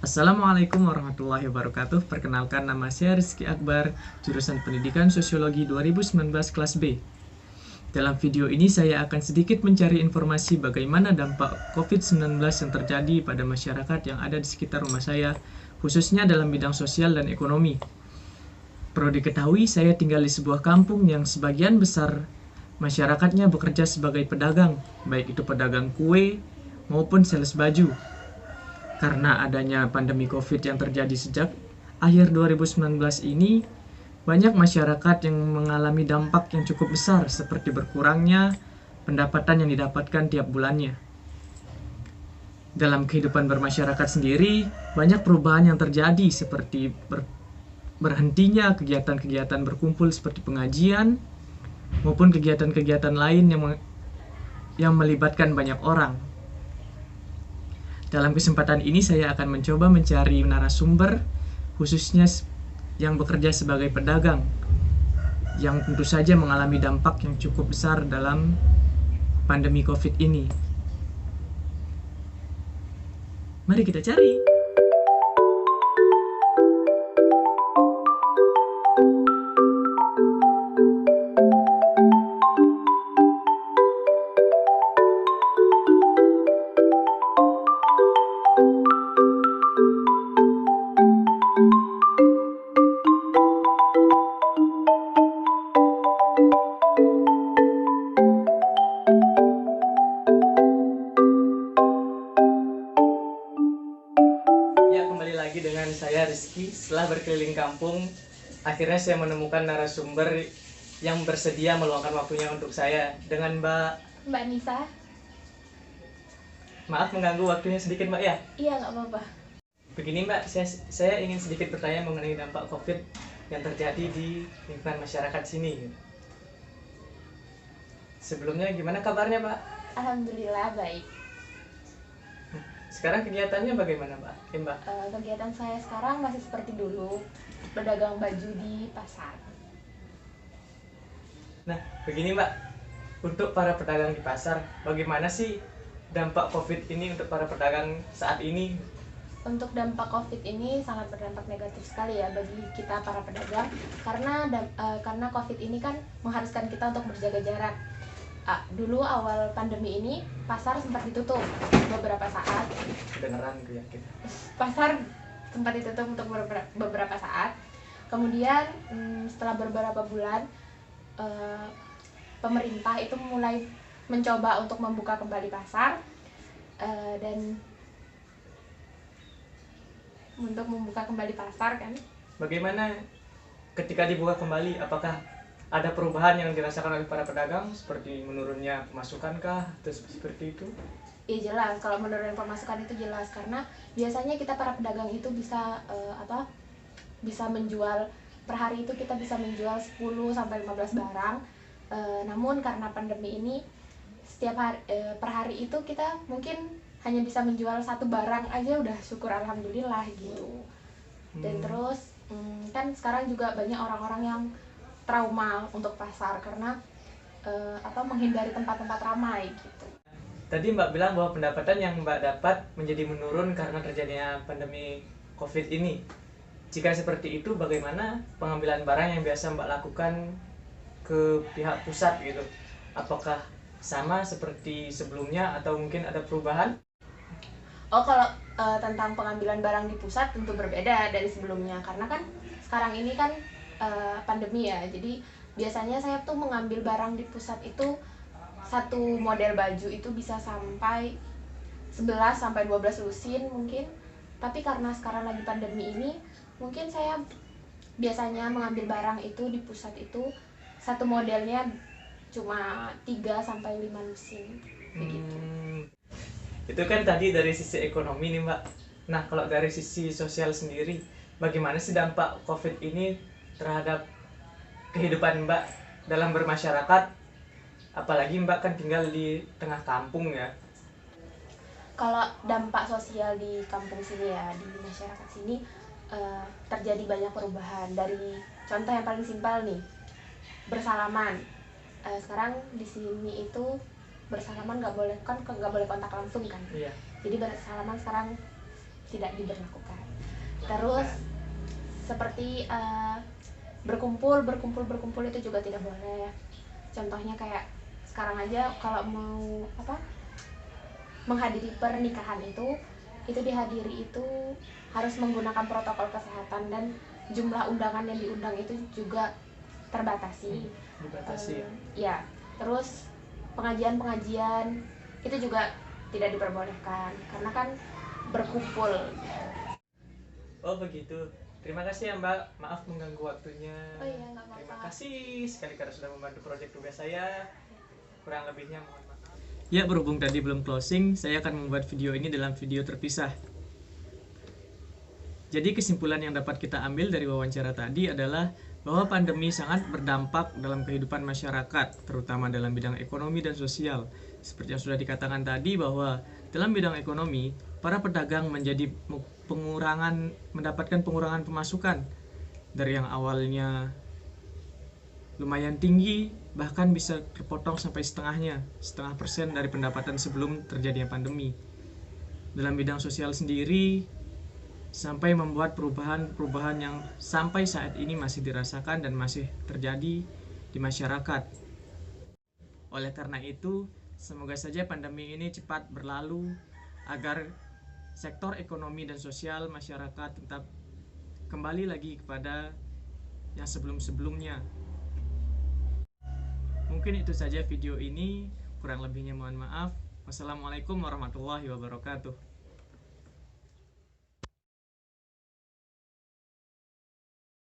Assalamualaikum warahmatullahi wabarakatuh. Perkenalkan, nama saya Rizky Akbar, jurusan Pendidikan Sosiologi 2019 kelas B. Dalam video ini saya akan sedikit mencari informasi bagaimana dampak COVID-19 yang terjadi pada masyarakat yang ada di sekitar rumah saya, khususnya dalam bidang sosial dan ekonomi. Perlu diketahui, saya tinggal di sebuah kampung yang sebagian besar masyarakatnya bekerja sebagai pedagang, baik itu pedagang kue maupun sales baju. Karena adanya pandemi COVID yang terjadi sejak akhir 2019 ini, banyak masyarakat yang mengalami dampak yang cukup besar seperti berkurangnya pendapatan yang didapatkan tiap bulannya. Dalam kehidupan bermasyarakat sendiri, banyak perubahan yang terjadi seperti berhentinya kegiatan-kegiatan berkumpul seperti pengajian maupun kegiatan-kegiatan lain yang melibatkan banyak orang. Dalam kesempatan ini saya akan mencoba mencari narasumber khususnya yang bekerja sebagai pedagang yang tentu saja mengalami dampak yang cukup besar dalam pandemi COVID ini. Mari kita cari. Kembali lagi dengan saya Rizky. Setelah berkeliling kampung, akhirnya saya menemukan narasumber yang bersedia meluangkan waktunya untuk saya, dengan Mbak Nisa. Maaf mengganggu waktunya sedikit, Mbak, ya? Iya, nggak apa-apa. Begini, Mbak, saya ingin sedikit bertanya mengenai dampak COVID yang terjadi di lingkungan masyarakat sini. Sebelumnya gimana kabarnya, Pak? Alhamdulillah baik. Sekarang kegiatannya bagaimana, Mbak? Kegiatan saya sekarang masih seperti dulu, berdagang baju di pasar. Nah, begini, Mbak, untuk para pedagang di pasar, bagaimana sih dampak COVID ini untuk para pedagang saat ini? Untuk dampak COVID ini sangat berdampak negatif sekali ya bagi kita para pedagang, karena COVID ini kan mengharuskan kita untuk berjaga jarak. Dulu awal pandemi ini pasar sempat ditutup beberapa saat. Kedengeran gue yakin. Pasar sempat ditutup untuk beberapa saat. Kemudian setelah beberapa bulan pemerintah itu mulai mencoba untuk membuka kembali pasar, dan untuk membuka kembali pasar kan. Bagaimana ketika dibuka kembali, apakah ada perubahan yang dirasakan oleh para pedagang seperti menurunnya pemasukan kah atau seperti itu? Iya jelas, kalau menurunnya pemasukan itu jelas, karena biasanya kita para pedagang itu bisa menjual per hari itu kita bisa menjual 10 sampai 15 barang. Namun karena pandemi ini setiap hari per hari itu kita mungkin hanya bisa menjual satu barang aja udah syukur alhamdulillah gitu. Dan terus kan sekarang juga banyak orang-orang yang trauma untuk pasar karena menghindari tempat-tempat ramai gitu. Tadi Mbak bilang bahwa pendapatan yang Mbak dapat menjadi menurun karena terjadinya pandemi COVID ini. Jika seperti itu, bagaimana pengambilan barang yang biasa Mbak lakukan ke pihak pusat gitu? Apakah sama seperti sebelumnya atau mungkin ada perubahan? Kalau tentang pengambilan barang di pusat tentu berbeda dari sebelumnya, karena kan sekarang ini kan pandemi ya, jadi biasanya saya tuh mengambil barang di pusat itu satu model baju itu bisa sampai 11 sampai 12 lusin mungkin. Tapi karena sekarang lagi pandemi ini, mungkin saya biasanya mengambil barang itu di pusat itu satu modelnya cuma 3 sampai 5 lusin begitu. Itu kan tadi dari sisi ekonomi nih, Mbak. Nah, kalau dari sisi sosial sendiri, bagaimana sih dampak COVID ini terhadap kehidupan Mbak dalam bermasyarakat? Apalagi Mbak kan tinggal di tengah kampung ya. Kalau dampak sosial di kampung sini ya, di masyarakat sini terjadi banyak perubahan. Dari contoh yang paling simpel nih, bersalaman. Sekarang di sini itu bersalaman nggak boleh kontak langsung kan. Iya. Jadi bersalaman sekarang tidak diberlakukan. Terus seperti berkumpul itu juga tidak boleh. Contohnya kayak sekarang aja kalau mau menghadiri pernikahan itu dihadiri itu harus menggunakan protokol kesehatan, dan jumlah undangan yang diundang itu juga terbatasi. Ya, terus pengajian itu juga tidak diperbolehkan karena kan berkumpul. Oh begitu. Terima kasih ya Mbak, maaf mengganggu waktunya. Oh iya, nggak apa-apa. Terima kasih sekali karena sudah membantu proyek tugas saya. Kurang lebihnya mohon maaf. Ya, berhubung tadi belum closing, saya akan membuat video ini dalam video terpisah. Jadi kesimpulan yang dapat kita ambil dari wawancara tadi adalah bahwa pandemi sangat berdampak dalam kehidupan masyarakat, terutama dalam bidang ekonomi dan sosial. Seperti yang sudah dikatakan tadi bahwa dalam bidang ekonomi, para pedagang mendapatkan pengurangan pemasukan dari yang awalnya lumayan tinggi, bahkan bisa terpotong sampai setengah persen dari pendapatan sebelum terjadinya pandemi. Dalam bidang sosial sendiri, sampai membuat perubahan yang sampai saat ini masih dirasakan dan masih terjadi di masyarakat. Oleh karena itu, semoga saja pandemi ini cepat berlalu agar sektor ekonomi dan sosial masyarakat tetap kembali lagi kepada yang sebelum-sebelumnya. Mungkin itu saja video ini, kurang lebihnya mohon maaf. Wassalamualaikum warahmatullahi wabarakatuh.